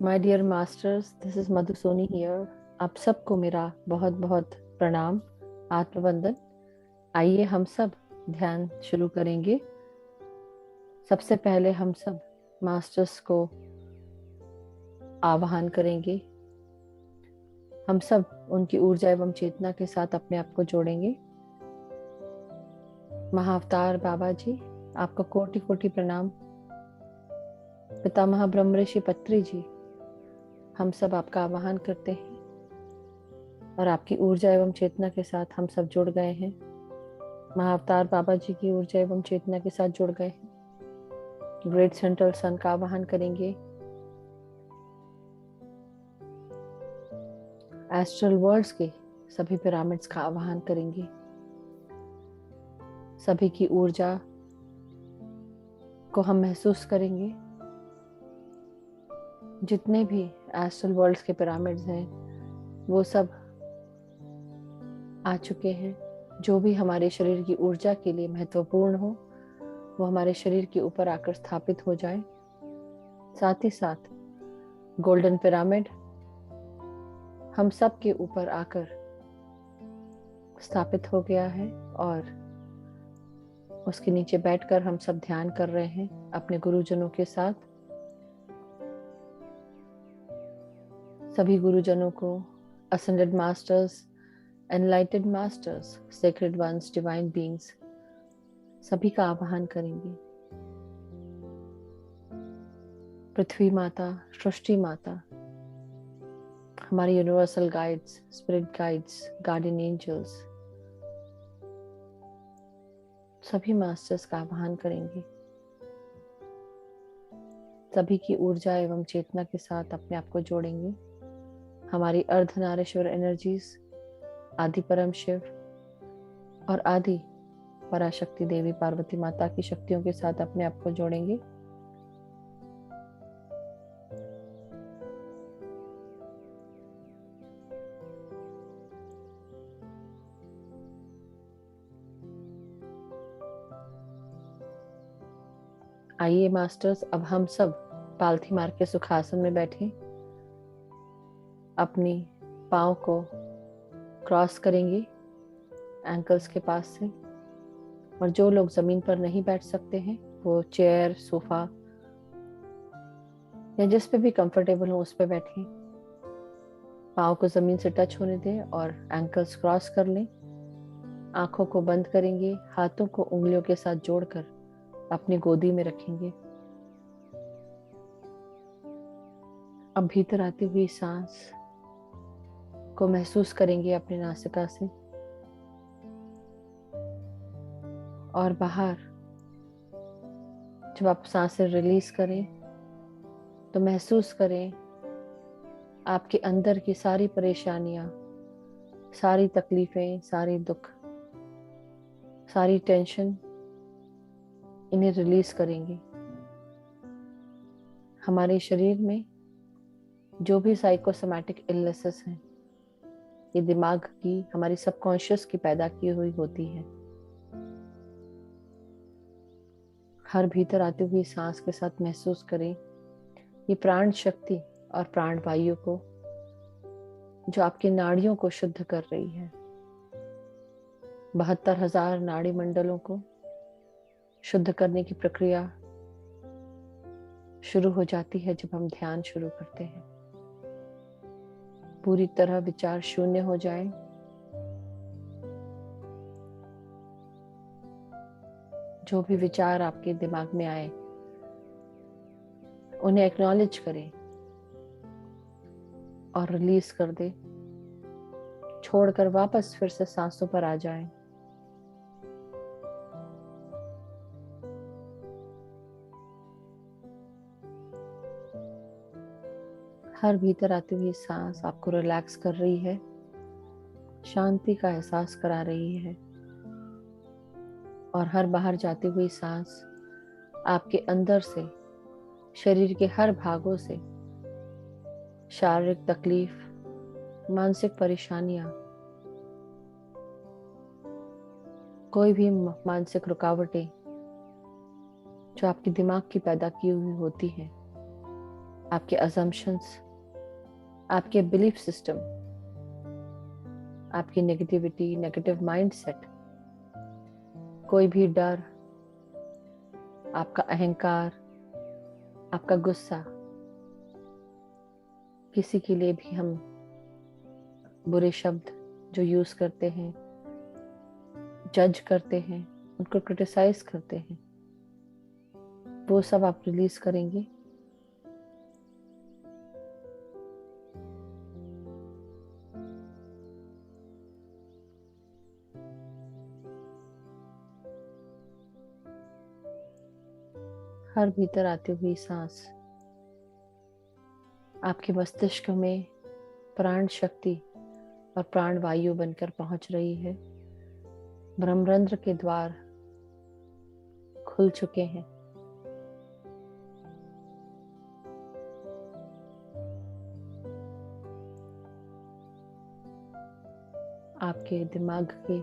My dear masters, this is Madhu Soni here. आप सबको मेरा बहुत बहुत प्रणाम, आत्मवंदन। आइए हम सब ध्यान शुरू करेंगे। सबसे पहले हम सब मास्टर्स को आवाहन करेंगे। हम सब उनकी ऊर्जा एवं चेतना के साथ अपने आप को जोड़ेंगे। महाअवतार बाबा जी, आपका कोटि कोटि प्रणाम। पितामह ब्रह्म ऋषि पत्री जी, हम सब आपका आवाहन करते हैं और आपकी ऊर्जा एवं चेतना के साथ हम सब जुड़ गए हैं। महाअवतार बाबा जी की ऊर्जा एवं चेतना के साथ जुड़ गए हैं। ग्रेट सेंट्रल सन का आवाहन करेंगे। एस्ट्रल वर्ल्ड्स के सभी पिरामिड्स का आवाहन करेंगे। सभी की ऊर्जा को हम महसूस करेंगे। जितने भी एस्ट्रल वर्ल्ड्स के पिरामिड्स हैं वो सब आ चुके हैं। जो भी हमारे शरीर की ऊर्जा के लिए महत्वपूर्ण हो वो हमारे शरीर के ऊपर आकर स्थापित हो जाए। साथ ही साथ गोल्डन पिरामिड हम सब के ऊपर आकर स्थापित हो गया है और उसके नीचे बैठकर हम सब ध्यान कर रहे हैं अपने गुरुजनों के साथ। सभी गुरुजनों को, ascended masters, enlightened masters, sacred ones, divine beings, सभी का आवाहन करेंगे। पृथ्वी माता, सृष्टि माता, हमारे universal guides, spirit guides, guardian angels, सभी मास्टर्स का आवाहन करेंगे। सभी की ऊर्जा एवं चेतना के साथ अपने आप को जोड़ेंगे। हमारी अर्धनारीश्वर एनर्जीज, आदि परम शिव और आदि पराशक्ति देवी पार्वती माता की शक्तियों के साथ अपने आप को जोड़ेंगे। आइए मास्टर्स, अब हम सब पालथी मार के सुखासन में बैठे अपनी पाँव को क्रॉस करेंगे एंकल्स के पास से। और जो लोग जमीन पर नहीं बैठ सकते हैं वो चेयर, सोफा या जिस पे भी कंफर्टेबल हो उस पे बैठें। पाँव को जमीन से टच होने दें और एंकल्स क्रॉस कर लें। आंखों को बंद करेंगे, हाथों को उंगलियों के साथ जोड़कर अपनी गोदी में रखेंगे। अब भीतर आती हुई सांस को महसूस करेंगे अपनी नासिका से और बाहर जब आप सांसें रिलीज करें तो महसूस करें आपके अंदर की सारी परेशानियां, सारी तकलीफें, सारी दुख, सारी टेंशन, इन्हें रिलीज करेंगे। हमारे शरीर में जो भी साइकोसोमैटिक इलनेसेस हैं ये दिमाग की, हमारी सबकॉन्शियस की पैदा की हुई होती है। हर भीतर आती हुई सांस के साथ महसूस करें ये प्राण शक्ति और प्राण वायु को जो आपकी नाड़ियों को शुद्ध कर रही है। 72,000 नाड़ी मंडलों को शुद्ध करने की प्रक्रिया शुरू हो जाती है जब हम ध्यान शुरू करते हैं। पूरी तरह विचार शून्य हो जाए। जो भी विचार आपके दिमाग में आए उन्हें एक्नॉलेज करें और रिलीज कर दे, छोड़कर वापस फिर से सांसों पर आ जाएं। हर भीतर आती हुई सांस आपको रिलैक्स कर रही है, शांति का एहसास करा रही है। और हर बाहर जाती हुई सांस आपके अंदर से, शरीर के हर भागों से शारीरिक तकलीफ, मानसिक परेशानियां, कोई भी मानसिक रुकावटें जो आपके दिमाग की पैदा की हुई होती है, आपके अजम्पशंस, आपके बिलीफ सिस्टम, आपकी नेगेटिविटी, नेगेटिव माइंडसेट, कोई भी डर, आपका अहंकार, आपका गुस्सा, किसी के लिए भी हम बुरे शब्द जो यूज करते हैं, जज करते हैं, उनको क्रिटिसाइज करते हैं, वो सब आप रिलीज करेंगे। हर भीतर आती हुई सांस आपके मस्तिष्क में प्राण शक्ति और प्राण वायु बनकर पहुंच रही है। ब्रह्मरंध्र के द्वार खुल चुके हैं। आपके दिमाग के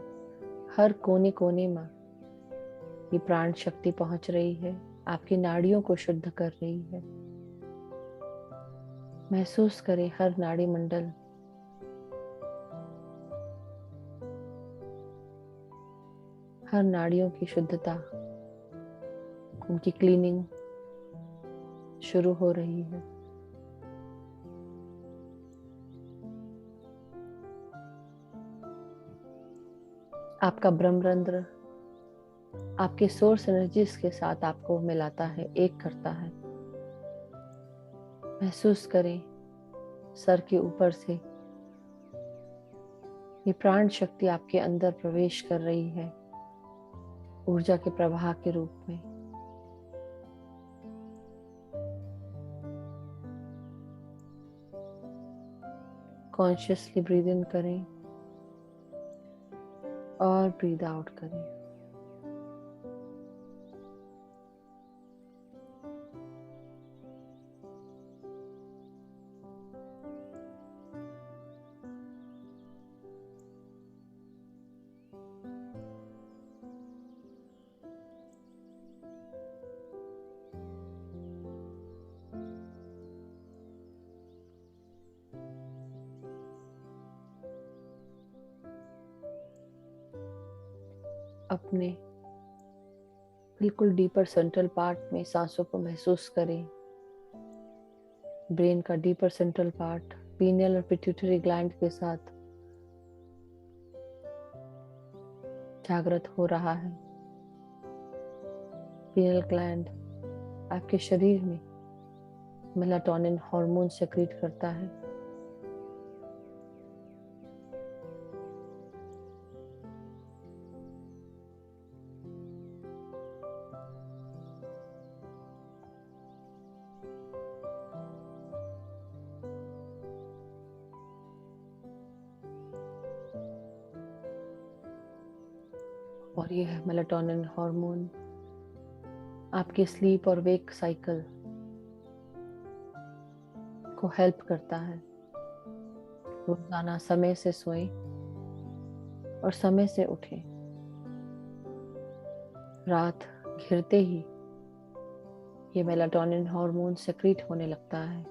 हर कोने कोने में ये प्राण शक्ति पहुंच रही है, आपकी नाड़ियों को शुद्ध कर रही है। महसूस करें हर नाड़ी मंडल हर नाड़ियों की शुद्धता, उनकी क्लीनिंग शुरू हो रही है। आपका ब्रह्मरंध्र आपके सोर्स एनर्जीज के साथ आपको मिलाता है, एक करता है। महसूस करें सर के ऊपर से ये प्राण शक्ति आपके अंदर प्रवेश कर रही है, ऊर्जा के प्रवाह के रूप में। कॉन्शियसली ब्रीद इन करें और ब्रीद आउट करें। अपने बिल्कुल डीपर सेंट्रल पार्ट में सांसों को महसूस करें। ब्रेन का डीपर सेंट्रल पार्ट पीनियल और पिट्यूटरी ग्लैंड के साथ जागृत हो रहा है। पीनियल ग्लैंड आपके शरीर में मेलाटोनिन हार्मोन सेक्रेट करता है। और यह मेलाटोनिन हार्मोन आपके स्लीप और वेक साइकिल को हेल्प करता है। रोजाना समय से सोएं और समय से उठें। रात घिरते ही ये मेलाटोनिन हार्मोन सेक्रेट होने लगता है,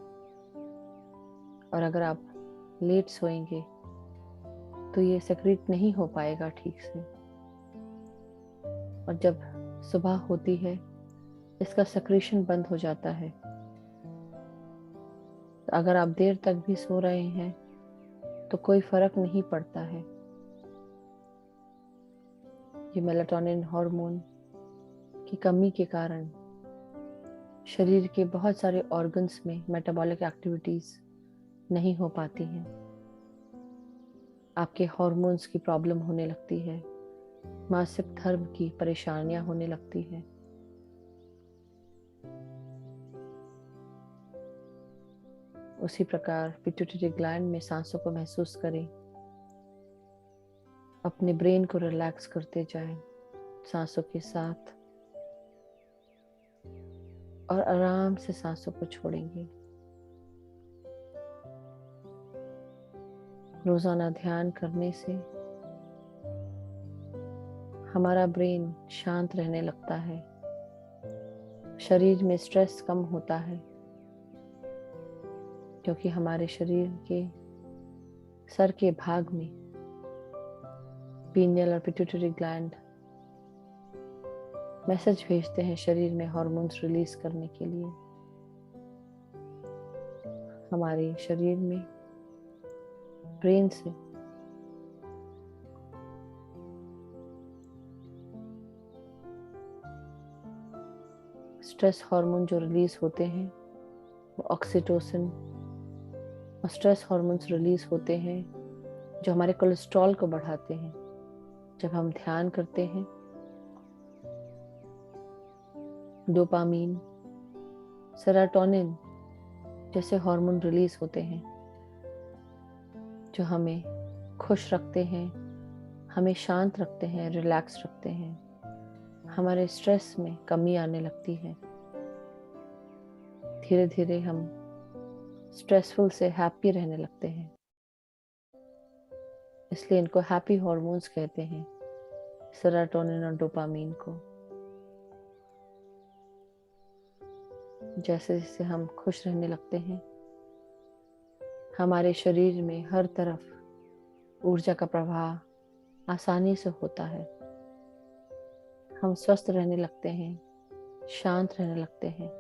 और अगर आप लेट सोएंगे तो ये सेक्रेट नहीं हो पाएगा ठीक से, और जब सुबह होती है इसका सेक्रेशन बंद हो जाता है। तो अगर आप देर तक भी सो रहे हैं तो कोई फर्क नहीं पड़ता है। ये मेलाटोनिन हार्मोन की कमी के कारण शरीर के बहुत सारे ऑर्गन्स में मेटाबॉलिक एक्टिविटीज नहीं हो पाती हैं। आपके हार्मोन्स की प्रॉब्लम होने लगती है, मासिक धर्म की परेशानियां होने लगती है। उसी प्रकार पिट्यूटरी ग्लैंड में सांसों को महसूस करें। अपने ब्रेन को रिलैक्स करते जाएं सांसों के साथ, और आराम से सांसों को छोड़ेंगे। रोजाना ध्यान करने से हमारा ब्रेन शांत रहने लगता है, शरीर में स्ट्रेस कम होता है, क्योंकि हमारे शरीर के सर के भाग में पीनियल और पिट्यूटरी ग्लैंड मैसेज भेजते हैं शरीर में हार्मोन्स रिलीज करने के लिए। हमारे शरीर में ब्रेन से स्ट्रेस हार्मोन जो रिलीज होते हैं वो ऑक्सीटोसिन और स्ट्रेस हार्मोन्स रिलीज होते हैं जो हमारे कोलेस्ट्रॉल को बढ़ाते हैं। जब हम ध्यान करते हैं डोपामीन, सेरोटोनिन जैसे हार्मोन रिलीज होते हैं जो हमें खुश रखते हैं, हमें शांत रखते हैं, रिलैक्स रखते हैं। हमारे स्ट्रेस में कमी आने लगती है। धीरे धीरे हम स्ट्रेसफुल से हैप्पी रहने लगते हैं। इसलिए इनको हैप्पी हार्मोन्स कहते हैं, सेरोटोनिन और डोपामीन को। जैसे जैसे हम खुश रहने लगते हैं, हमारे शरीर में हर तरफ ऊर्जा का प्रवाह आसानी से होता है। हम स्वस्थ रहने लगते हैं, शांत रहने लगते हैं।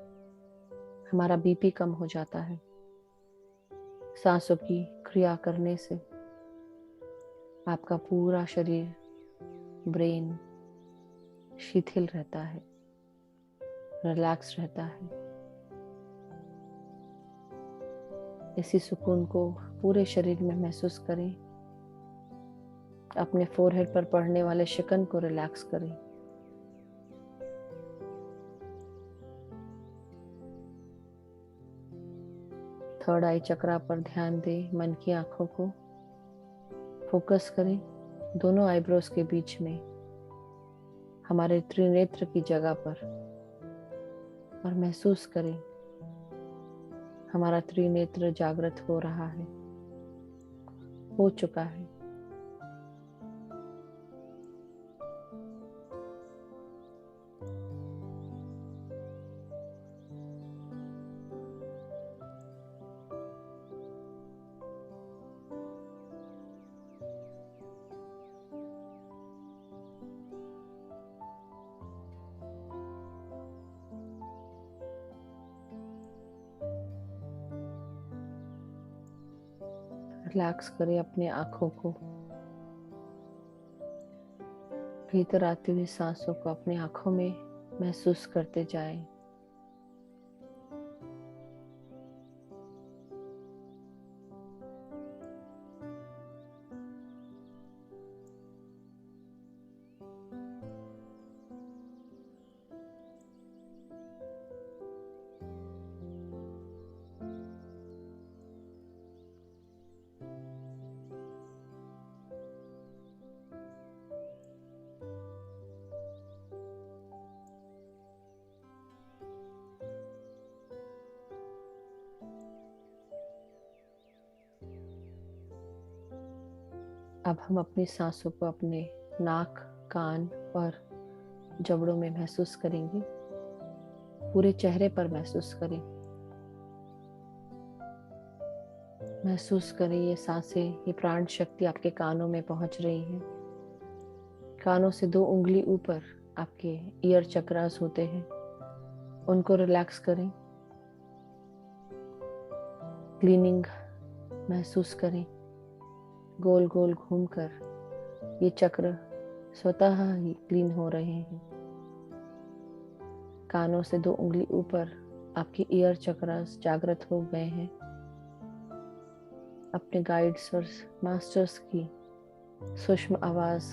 हमारा बीपी कम हो जाता है। सांसों की क्रिया करने से आपका पूरा शरीर, ब्रेन शिथिल रहता है, रिलैक्स रहता है। इसी सुकून को पूरे शरीर में महसूस करें। अपने फोरहेड पर पड़ने वाले शिकन को रिलैक्स करें। थर्ड आई चक्रा पर ध्यान दें। मन की आंखों को फोकस करें। दोनों आईब्रोज के बीच में हमारे त्रिनेत्र की जगह पर, और महसूस करें हमारा त्रिनेत्र जागृत हो रहा है, हो चुका है। रिलैक्स करें अपनी आंखों को। भीतर आती हुई सांसों को अपनी आंखों में महसूस करते जाएं। अब हम अपनी सांसों को अपने नाक, कान और जबड़ों में महसूस करेंगे। पूरे चेहरे पर महसूस करें। महसूस करें ये सांसें, ये प्राण शक्ति आपके कानों में पहुंच रही है। कानों से 2 उंगली ऊपर आपके ईयर चक्रास होते हैं, उनको रिलैक्स करें। क्लीनिंग महसूस करें। गोल गोल घूमकर ये चक्र स्वतः ही क्लीन हो रहे हैं। कानों से 2 उंगली ऊपर आपके ईयर चक्रास जागृत हो गए हैं। अपने गाइड्स और मास्टर्स की सूक्ष्म आवाज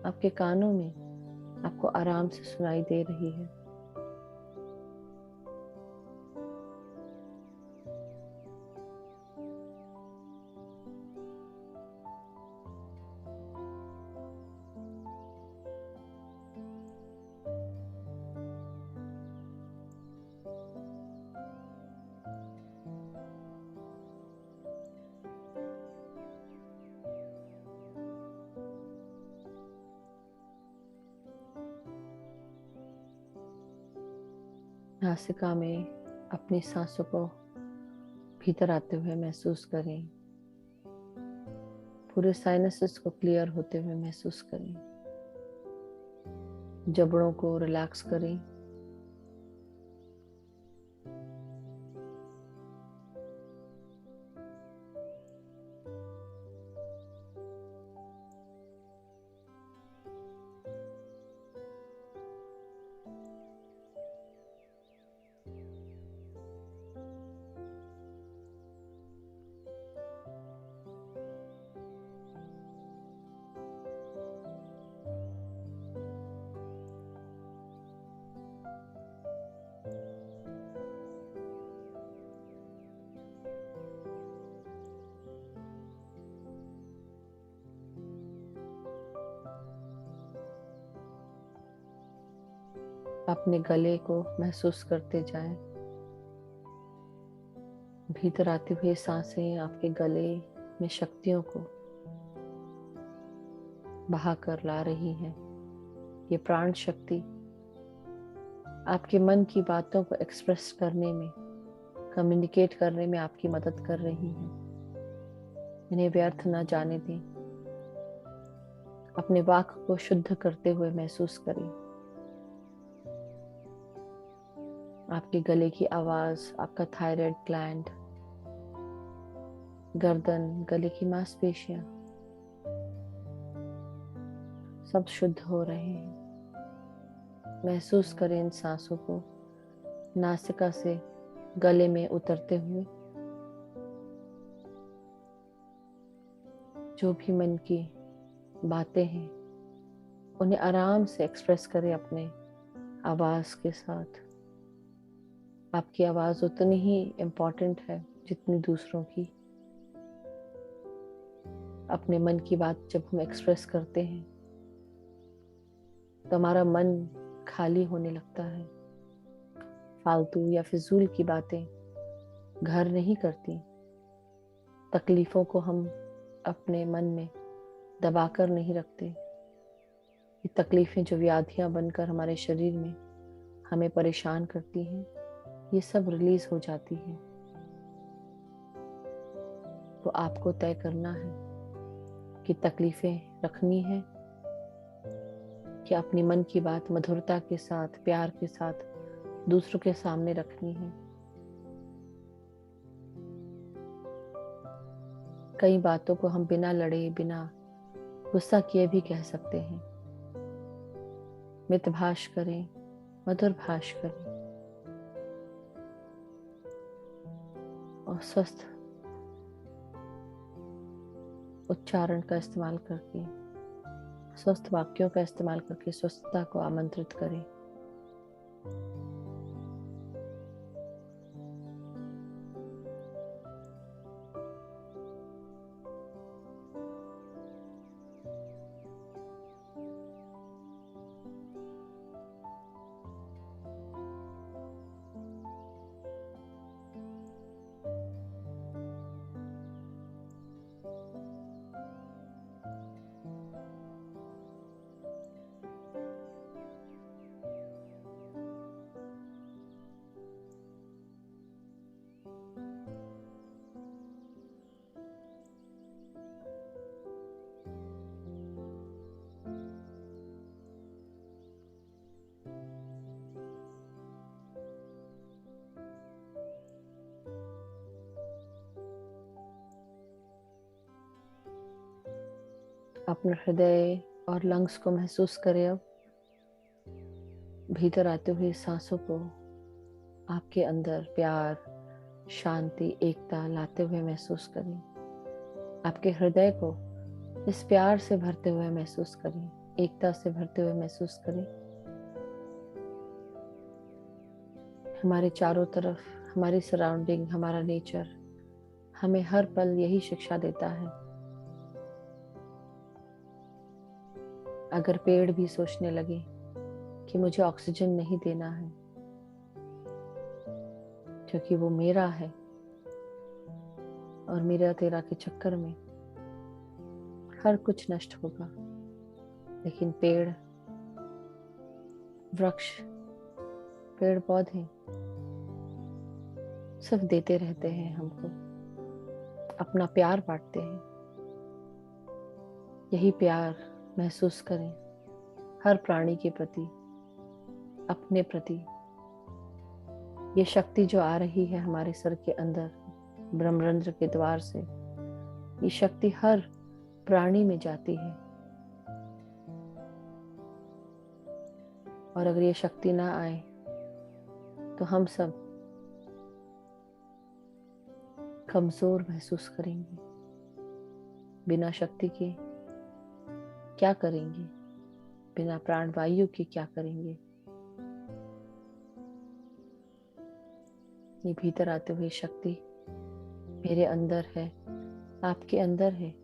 आपके कानों में आपको आराम से सुनाई दे रही है। नासिका में अपनी सांसों को भीतर आते हुए महसूस करें। पूरे साइनसेस को क्लियर होते हुए महसूस करें। जबड़ों को रिलैक्स करें। अपने गले को महसूस करते जाएं। भीतर आती हुई सांसें आपके गले में शक्तियों को बहा कर ला रही हैं। ये प्राण शक्ति आपके मन की बातों को एक्सप्रेस करने में, कम्युनिकेट करने में आपकी मदद कर रही हैं। इन्हें व्यर्थ ना जाने दें। अपने वाक को शुद्ध करते हुए महसूस करें। आपके गले की आवाज, आपका थायराइड ग्लैंड, गर्दन, गले की मांसपेशियां सब शुद्ध हो रहे हैं। महसूस करें इन सांसों को नासिका से गले में उतरते हुए। जो भी मन की बातें हैं उन्हें आराम से एक्सप्रेस करें अपने आवाज के साथ। आपकी आवाज उतनी ही इम्पोर्टेंट है जितनी दूसरों की। अपने मन की बात जब हम एक्सप्रेस करते हैं तो हमारा मन खाली होने लगता है। फालतू या फिजूल की बातें घर नहीं करती। तकलीफों को हम अपने मन में दबाकर नहीं रखते। ये तकलीफें जो व्याधियां बनकर हमारे शरीर में हमें परेशान करती हैं, ये सब रिलीज हो जाती है। तो आपको तय करना है कि तकलीफें रखनी है कि अपनी मन की बात मधुरता के साथ, प्यार के साथ दूसरों के सामने रखनी है। कई बातों को हम बिना लड़े, बिना गुस्सा किए भी कह सकते हैं। मितभाष करें, मधुर भाष करें और स्वस्थ उच्चारण का इस्तेमाल करके, स्वस्थ वाक्यों का इस्तेमाल करके स्वस्थता को आमंत्रित करें। अपने हृदय और लंग्स को महसूस करें। अब भीतर आते हुए सांसों को आपके अंदर प्यार, शांति, एकता लाते हुए महसूस करें। आपके हृदय को इस प्यार से भरते हुए महसूस करें, एकता से भरते हुए महसूस करें। हमारे चारों तरफ, हमारी सराउंडिंग, हमारा नेचर हमें हर पल यही शिक्षा देता है। अगर पेड़ भी सोचने लगे कि मुझे ऑक्सीजन नहीं देना है क्योंकि वो मेरा है और मेरा तेरा के चक्कर में हर कुछ नष्ट होगा, लेकिन पेड़, वृक्ष, पेड़ पौधे सिर्फ देते रहते हैं हमको, अपना प्यार बांटते हैं। यही प्यार महसूस करें हर प्राणी के प्रति, अपने प्रति। ये शक्ति जो आ रही है हमारे सर के अंदर ब्रह्मरंध्र के द्वार से, ये शक्ति हर प्राणी में जाती है। और अगर ये शक्ति ना आए तो हम सब कमजोर महसूस करेंगे। बिना शक्ति के क्या करेंगे, बिना प्राणवायु के क्या करेंगे। ये भीतर आते हुए शक्ति मेरे अंदर है, आपके अंदर है।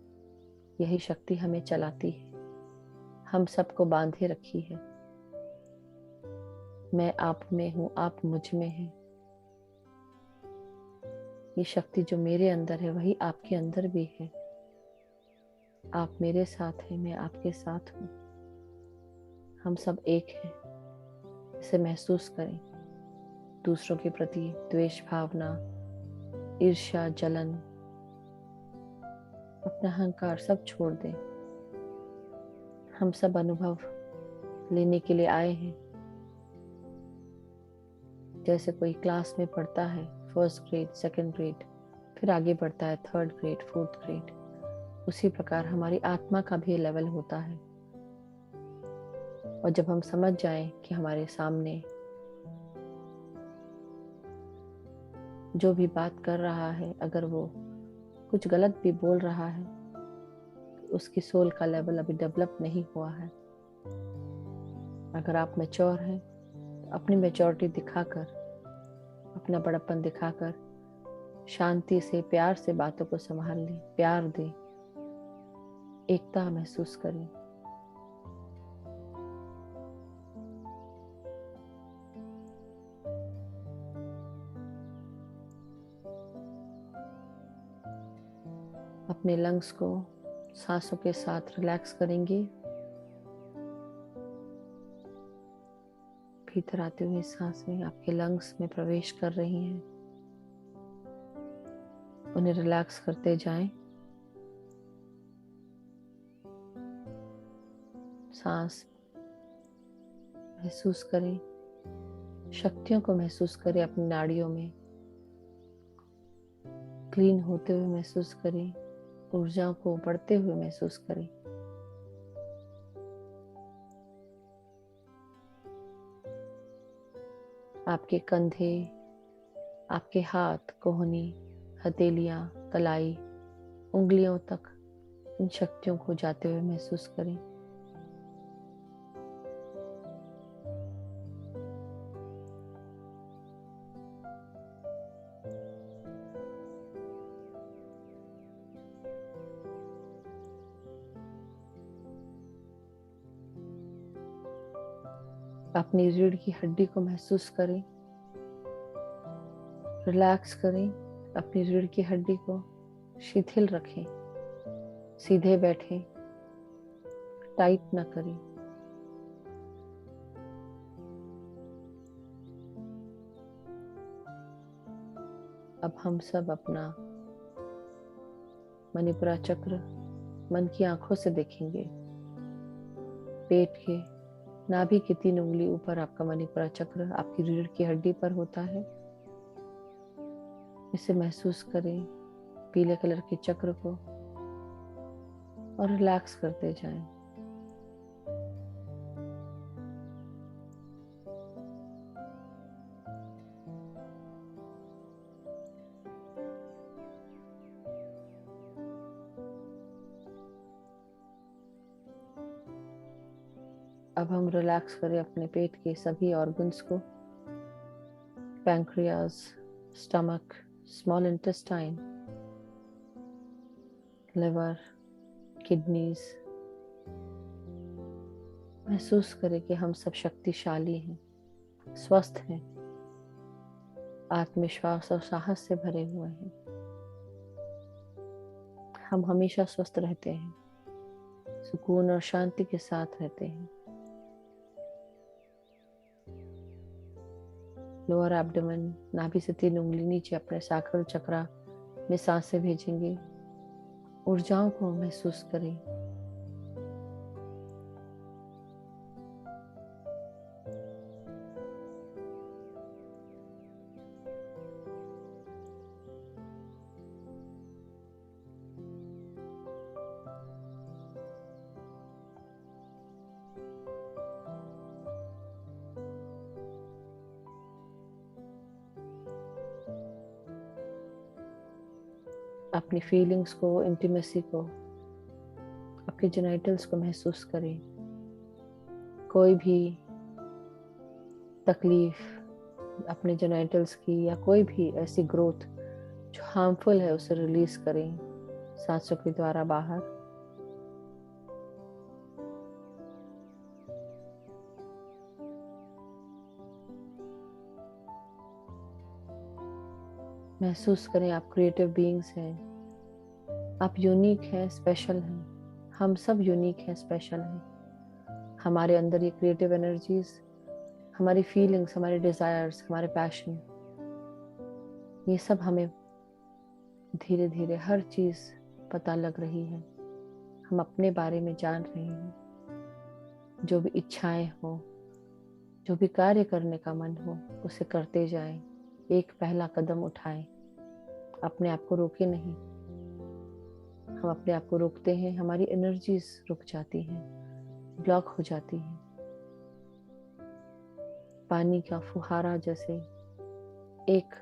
यही शक्ति हमें चलाती है, हम सबको बांधे रखी है। मैं आप में हूँ, आप मुझ में हैं। ये शक्ति जो मेरे अंदर है वही आपके अंदर भी है। आप मेरे साथ हैं, मैं आपके साथ हूँ। हम सब एक हैं। इसे महसूस करें। दूसरों के प्रति द्वेष भावना, ईर्ष्या, जलन, अपना अहंकार सब छोड़ दें। हम सब अनुभव लेने के लिए आए हैं। जैसे कोई क्लास में पढ़ता है, फर्स्ट ग्रेड, सेकंड ग्रेड, फिर आगे बढ़ता है थर्ड ग्रेड, फोर्थ ग्रेड, उसी प्रकार हमारी आत्मा का भी लेवल होता है। और जब हम समझ जाएं कि हमारे सामने जो भी बात कर रहा है, अगर वो कुछ गलत भी बोल रहा है, तो उसकी सोल का लेवल अभी डेवलप नहीं हुआ है। अगर आप मैच्योर हैं तो अपनी मैच्योरिटी दिखाकर, अपना बड़प्पन दिखाकर शांति से, प्यार से बातों को संभाल लें, प्यार दें, एकता महसूस करें। अपने लंग्स को सांसों के साथ रिलैक्स करेंगे। भीतर आते हुए सांसें आपके लंग्स में प्रवेश कर रही हैं। उन्हें रिलैक्स करते जाएं। सांस महसूस करें, शक्तियों को महसूस करें अपनी नाड़ियों में, क्लीन होते हुए महसूस करें, ऊर्जा को बढ़ते हुए महसूस करें। आपके कंधे, आपके हाथ, कोहनी, हथेलियां, कलाई, उंगलियों तक इन शक्तियों को जाते हुए महसूस करें। अपनी रीढ़ की हड्डी को महसूस करें, रिलैक्स करें। अपनी रीढ़ की हड्डी को शिथिल रखें, सीधे बैठें, टाइट ना करें। अब हम सब अपना मणिपुरा चक्र मन की आंखों से देखेंगे। पेट के नाभि की 3 उंगली ऊपर आपका मणिपुरा चक्र आपकी रीढ़ की हड्डी पर होता है। इसे महसूस करें, पीले कलर के चक्र को, और रिलैक्स करते जाएं। अब हम रिलैक्स करें अपने पेट के सभी ऑर्गन्स को, pancreas, stomach, small intestine, liver, kidneys. महसूस करें कि हम सब शक्तिशाली हैं, स्वस्थ हैं, आत्मविश्वास और साहस से भरे हुए हैं। हम हमेशा स्वस्थ रहते हैं, सुकून और शांति के साथ रहते हैं। लोअर एब्डोमेन, नाभि से 3 उंगली नीचे अपने सैक्रल चक्रा में सांसें भेजेंगे। ऊर्जाओं को महसूस करें। अपनी फीलिंग्स को, इंटीमेसी को, आपके जेनिटल्स को महसूस करें। कोई भी तकलीफ अपने जेनिटल्स की या कोई भी ऐसी ग्रोथ जो हार्मफुल है उसे रिलीज करें सांसों के द्वारा बाहर। महसूस करें आप क्रिएटिव बीइंग्स हैं, आप यूनिक हैं, स्पेशल हैं। हम सब यूनिक हैं, स्पेशल हैं। हमारे अंदर ये क्रिएटिव एनर्जीज, हमारी फीलिंग्स, हमारे डिजायर्स, हमारे पैशन, ये सब हमें धीरे धीरे हर चीज पता लग रही है। हम अपने बारे में जान रहे हैं। जो भी इच्छाएं हो, जो भी कार्य करने का मन हो, उसे करते जाएं। एक पहला कदम उठाएं। अपने आप को रोके नहीं। हम अपने आप को रोकते हैं, हमारी एनर्जीज रुक जाती हैं, ब्लॉक हो जाती हैं। पानी का फुहारा जैसे एक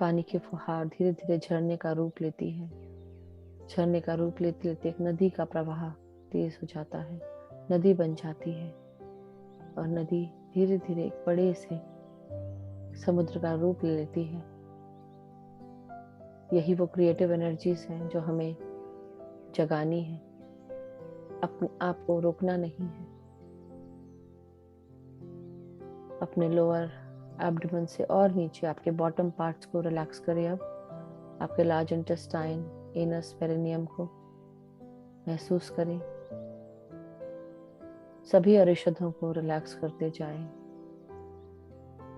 पानी की फुहार धीरे धीरे झरने का रूप लेती है। झरने का रूप लेते लेते एक नदी का प्रवाह तेज हो जाता है, नदी बन जाती है और नदी धीरे धीरे एक बड़े से समुद्र का रूप ले लेती है। यही वो क्रिएटिव एनर्जीज हैं जो हमें जगानी है। अपने आप को रोकना नहीं है। अपने लोअर एब्डोमेन से और नीचे आपके बॉटम पार्ट्स को रिलैक्स करें। अब आपके लार्ज इंटेस्टाइन, एनस, पेरिनियम को महसूस करें। सभी अरिशदों को रिलैक्स करते जाएं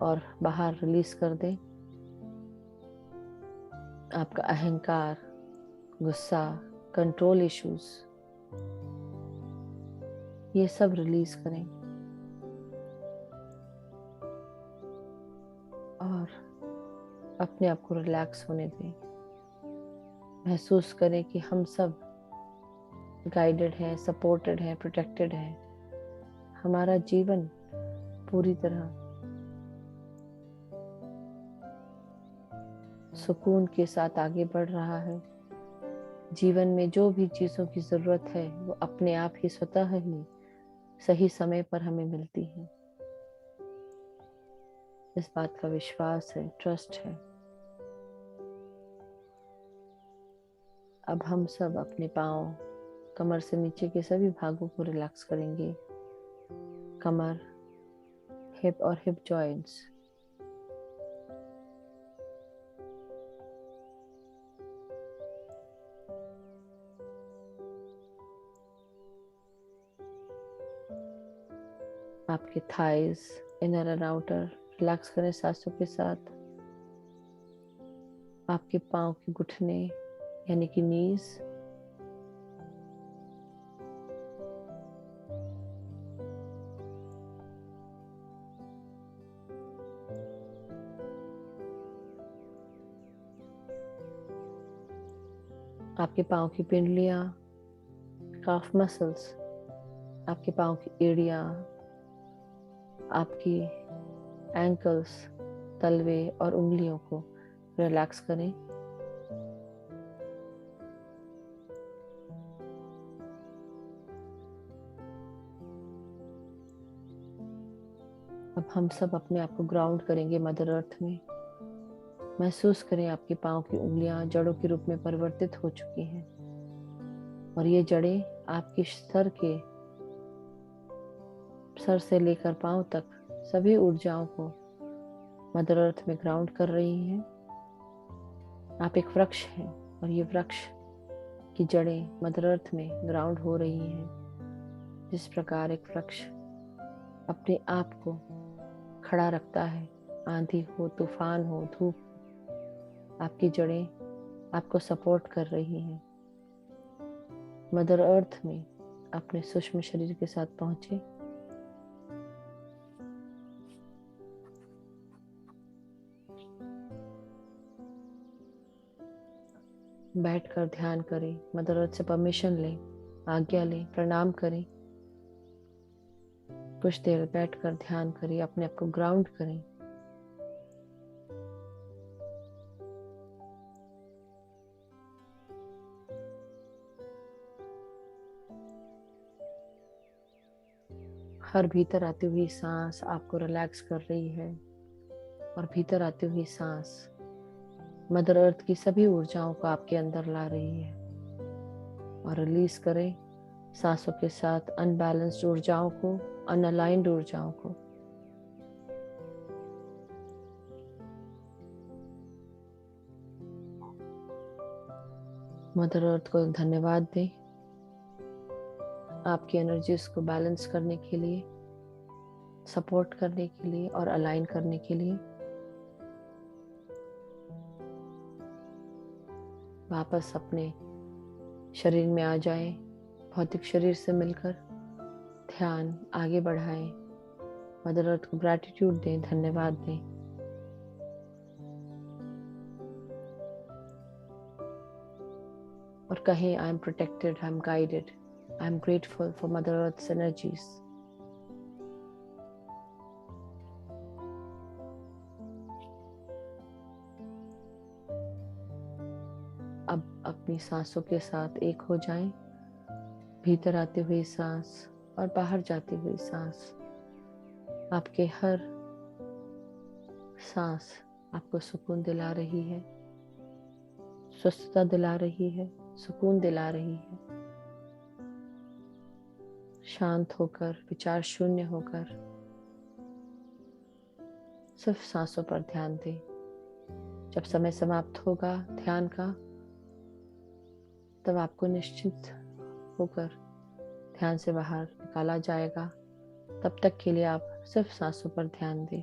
और बाहर रिलीज कर दें। आपका अहंकार, गुस्सा, कंट्रोल इश्यूज, ये सब रिलीज करें और अपने आप को रिलैक्स होने दें। महसूस करें कि हम सब गाइडेड हैं, सपोर्टेड हैं, प्रोटेक्टेड हैं। हमारा जीवन पूरी तरह सुकून के साथ आगे बढ़ रहा है। जीवन में जो भी चीजों की जरूरत है वो अपने आप ही स्वतः ही सही समय पर हमें मिलती है। इस बात का विश्वास है, ट्रस्ट है। अब हम सब अपने पाँव, कमर से नीचे के सभी भागों को रिलैक्स करेंगे। कमर, हिप और हिप जॉइंट्स, आपके thighs, inner and outer relax करें सांसों के साथ। आपके पाँव के घुटने यानी कि नीज, आपके पाँव की पिंडलियां, काफ मसल्स, आपके पाँव की एड़ियां, आपकी एंकल्स, तलवे और उंगलियों को रिलैक्स करें। अब हम सब अपने आप को ग्राउंड करेंगे मदर अर्थ में। महसूस करें आपके पाँव की उंगलियां जड़ों के रूप में परिवर्तित हो चुकी हैं और ये जड़ें आपके सर से लेकर पाँव तक सभी ऊर्जाओं को मदर अर्थ में ग्राउंड कर रही हैं। आप एक वृक्ष हैं और ये वृक्ष की जड़ें मदर अर्थ में ग्राउंड हो रही हैं। जिस प्रकार एक वृक्ष अपने आप को खड़ा रखता है। आंधी हो, तूफान हो, धूप, आपकी जड़ें आपको सपोर्ट कर रही हैं। मदर अर्थ में अपने सूक्ष्म शरीर के साथ पहुंचे। बैठकर ध्यान करें, मदर अर्थ से परमिशन लें, आज्ञा लें, प्रणाम करें। कुछ देर बैठकर ध्यान करें, अपने आप को ग्राउंड करें। हर भीतर आती हुई सांस आपको रिलैक्स कर रही है और भीतर आती हुई सांस मदर अर्थ की सभी ऊर्जाओं को आपके अंदर ला रही है। और रिलीज करें सांसों के साथ अनबैलेंस्ड ऊर्जाओं को, अनअलाइंड ऊर्जाओं को। मदर अर्थ को धन्यवाद दें आपकी एनर्जीज को बैलेंस करने के लिए, सपोर्ट करने के लिए और अलाइन करने के लिए। वापस अपने शरीर में आ जाएं, भौतिक शरीर से मिलकर ध्यान आगे बढ़ाएं। मदर अर्थ को ग्रैटिट्यूड दें, धन्यवाद दें। और कहें, I am protected, I am guided, I am grateful for mother earth's energies. अब अपनी सांसों के साथ एक हो जाएं। भीतर आती हुई सांस और बाहर जाती हुई सांस, आपके हर सांस आपको सुकून दिला रही है, स्वस्थता दिला रही है, सुकून दिला रही है। शांत होकर, विचार शून्य होकर सिर्फ सांसों पर ध्यान दें। जब समय समाप्त होगा ध्यान का, तब आपको निश्चिंत होकर ध्यान से बाहर निकाला जाएगा। तब तक के लिए आप सिर्फ सांसों पर ध्यान दें।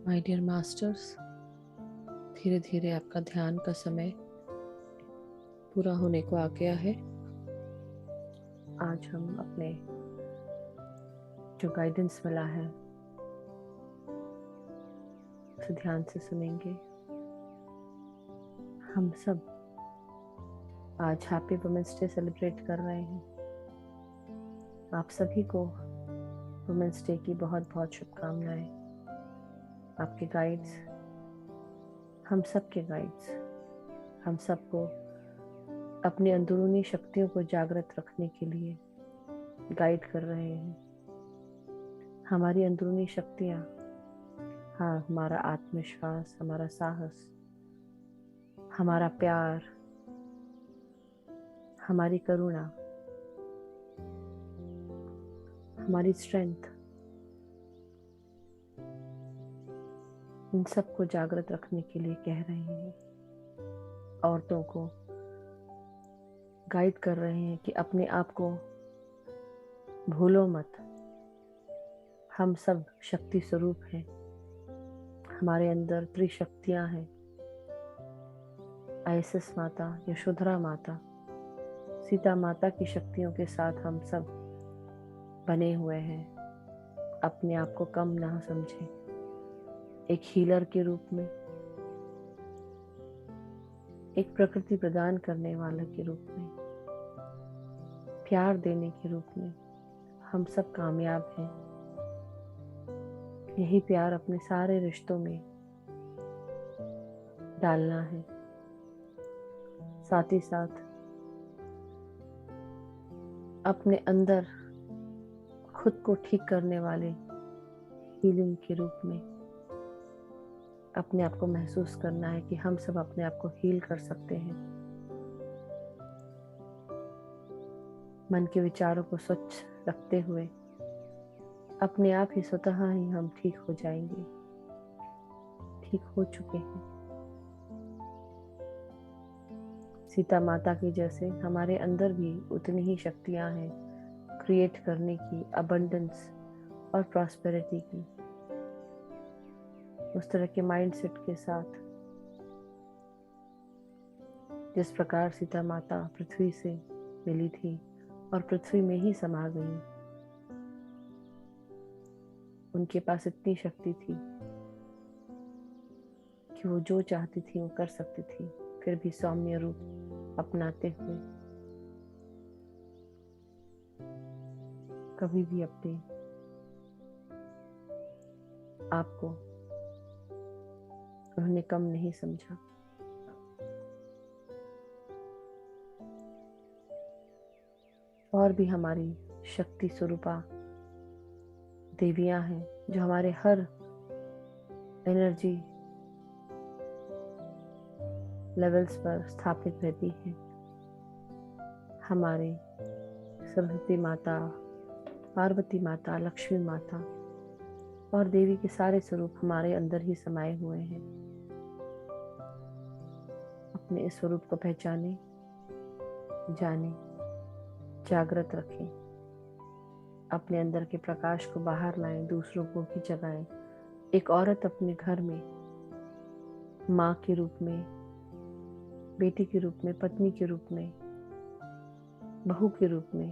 माय डियर मास्टर्स, धीरे धीरे आपका ध्यान का समय पूरा होने को आ गया है। आज हम अपने जो गाइडेंस मिला है उसे ध्यान से सुनेंगे। हम सब आज हैप्पी वुमेन्स डे सेलिब्रेट कर रहे हैं। आप सभी को वुमेन्स डे की बहुत बहुत शुभकामनाएं। आपके गाइड्स, हम सब के गाइड्स, हम सबको अपनी अंदरूनी शक्तियों को जागृत रखने के लिए गाइड कर रहे हैं। हमारी अंदरूनी शक्तियाँ, हाँ, हमारा आत्मविश्वास, हमारा साहस, हमारा प्यार, हमारी करुणा, हमारी स्ट्रेंथ, इन सबको जागृत रखने के लिए कह रहे हैं। औरतों को गाइड कर रहे हैं कि अपने आप को भूलो मत। हम सब शक्ति स्वरूप हैं। हमारे अंदर त्रिशक्तियां हैं। आईएसएस माता, यशोधरा माता, सीता माता की शक्तियों के साथ हम सब बने हुए हैं। अपने आप को कम ना समझें। एक हीलर के रूप में, एक प्रकृति प्रदान करने वाला के रूप में, प्यार देने के रूप में हम सब कामयाब हैं। यही प्यार अपने सारे रिश्तों में डालना है। साथ ही साथ अपने अंदर खुद को ठीक करने वाले हीलिंग के रूप में अपने आप को महसूस करना है कि हम सब अपने आप को हील कर सकते हैं। मन के विचारों को स्वच्छ रखते हुए अपने आप ही स्वतः ही हम ठीक हो जाएंगे, ठीक हो चुके हैं। सीता माता की जैसे हमारे अंदर भी उतनी ही शक्तियां हैं क्रिएट करने की, अबंडेंस और प्रॉस्पेरिटी की। उस तरह के माइंडसेट के साथ जिस प्रकार सीता माता पृथ्वी से मिली थी और पृथ्वी में ही समा गई, उनके पास इतनी शक्ति थी कि वो जो चाहती थी वो कर सकती थी, फिर भी सौम्य रूप अपनाते हुए कभी भी अपने आप को उन्होंने कम नहीं समझा। और भी हमारी शक्ति स्वरूपा देवियां हैं जो हमारे हर एनर्जी लेवल्स पर स्थापित रहती हैं। हमारे सरस्वती माता, पार्वती माता, लक्ष्मी माता और देवी के सारे स्वरूप हमारे अंदर ही समाये हुए हैं। अपने इस स्वरूप को पहचाने, जाने, जागृत रखें, अपने अंदर के प्रकाश को बाहर लाएं, दूसरों को भी जगाएं। एक औरत अपने घर में माँ के रूप में, बेटी के रूप में, पत्नी के रूप में, बहू के रूप में,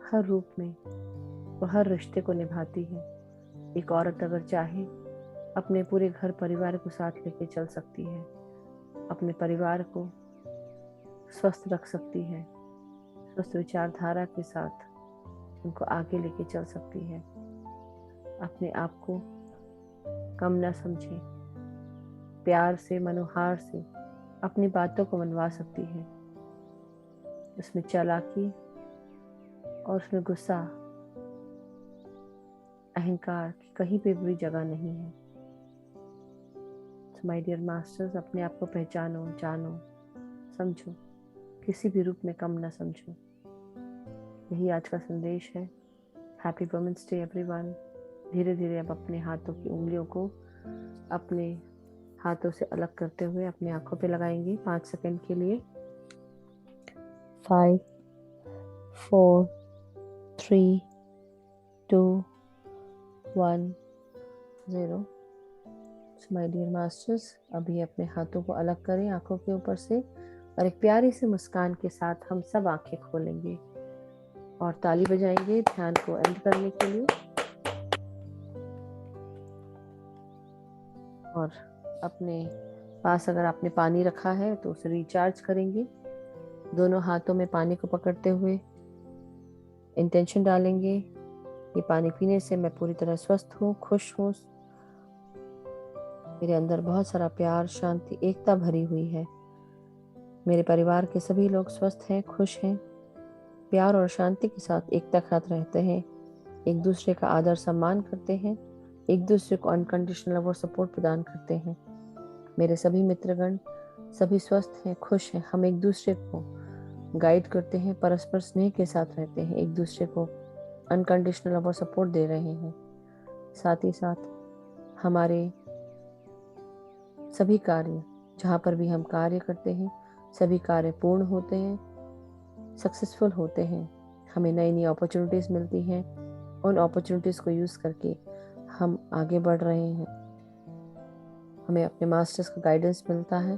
हर रूप में वो हर रिश्ते को निभाती है। एक औरत अगर चाहे अपने पूरे घर परिवार को साथ लेके चल सकती है, अपने परिवार को स्वस्थ रख सकती है, स्वस्थ विचारधारा के साथ उनको आगे लेके चल सकती है। अपने आप को कम न समझे, प्यार से, मनोहार से अपनी बातों को मनवा सकती है। उसमें चालाकी और उसमें गुस्सा, अहंकार की कहीं पे भी जगह नहीं है। माय डियर मास्टर्स, अपने आप को पहचानो, जानो, समझो, किसी भी रूप में कम न समझो। यही आज का संदेश है। Happy women's day everyone. धीरे धीरे अब अपने हाथों की उंगलियों को अपने हाथों से अलग करते हुए अपने आंखों पे लगाएंगे 5 सेकंड के लिए। 5, 4, 3, 2, 1, 0। माय डियर मास्टर्स, अभी अपने हाथों को अलग करें आंखों के ऊपर से और एक प्यारी सी मुस्कान के साथ हम सब आंखें खोलेंगे और ताली बजाएंगे ध्यान को एंड करने के लिए। और अपने पास अगर आपने पानी रखा है तो उसे रिचार्ज करेंगे। दोनों हाथों में पानी को पकड़ते हुए इंटेंशन डालेंगे, ये पानी पीने से मैं पूरी तरह स्वस्थ हूँ, खुश हूँ, मेरे अंदर बहुत सारा प्यार, शांति, एकता भरी हुई है। मेरे परिवार के सभी लोग स्वस्थ हैं, खुश हैं, प्यार और शांति के साथ एकता के साथ रहते हैं, एक दूसरे का आदर सम्मान करते हैं, एक दूसरे को अनकंडीशनल लव और सपोर्ट प्रदान करते हैं। मेरे सभी मित्रगण सभी स्वस्थ हैं, खुश हैं, हम एक दूसरे को गाइड करते हैं, परस्पर स्नेह के साथ रहते हैं, एक दूसरे को अनकंडीशनल लव और सपोर्ट दे रहे हैं। साथ ही साथ हमारे सभी कार्य, जहाँ पर भी हम कार्य करते हैं, सभी कार्य पूर्ण होते हैं, सक्सेसफुल होते हैं। हमें नई नई अपॉर्चुनिटीज मिलती हैं, उन अपॉर्चुनिटीज को यूज करके हम आगे बढ़ रहे हैं। हमें अपने मास्टर्स का गाइडेंस मिलता है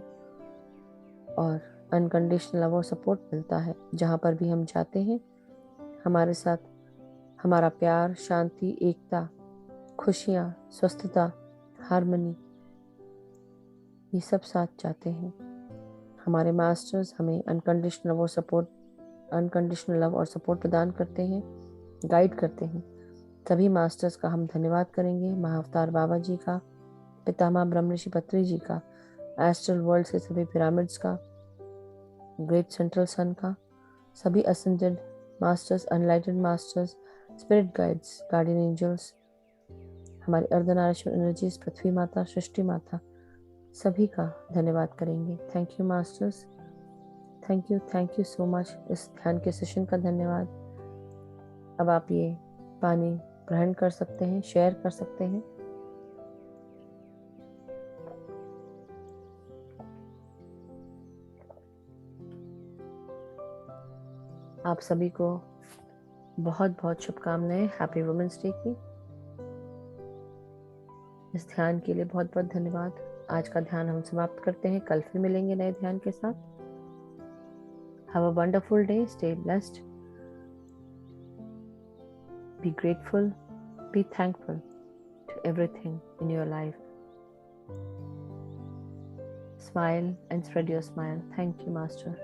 और अनकंडीशनल लव और सपोर्ट मिलता है। जहाँ पर भी हम जाते हैं, हमारे साथ हमारा प्यार, शांति, एकता, खुशियाँ, स्वस्थता, हार्मनी, ये सब साथ जाते हैं। हमारे मास्टर्स हमें अनकंडीशनल लव और सपोर्ट प्रदान करते हैं, गाइड करते हैं। सभी मास्टर्स का हम धन्यवाद करेंगे। महाअवतार बाबा जी का, पितामह ब्रह्मर्षि पत्री जी का, एस्ट्रल वर्ल्ड से सभी पिरामिड्स का, ग्रेट सेंट्रल सन का, सभी ascended masters, enlightened masters, spirit guides, guardian angels, हमारी अर्धनारीश्वर एनर्जीज, पृथ्वी माता, सृष्टि माता, सभी का धन्यवाद करेंगे। Thank you masters, thank you so much इस ध्यान के सेशन का धन्यवाद। अब आप ये पानी ग्रहण कर सकते हैं, शेयर कर सकते हैं। आप सभी को बहुत बहुत शुभकामनाएं हैप्पी वुमेन्स डे की। इस ध्यान के लिए बहुत बहुत धन्यवाद। आज का ध्यान हम समाप्त करते हैं, कल फिर मिलेंगे नए ध्यान के साथ। Have a wonderful day, stay blessed, be grateful, be thankful to everything in your life. Smile and spread your smile. Thank you, Master.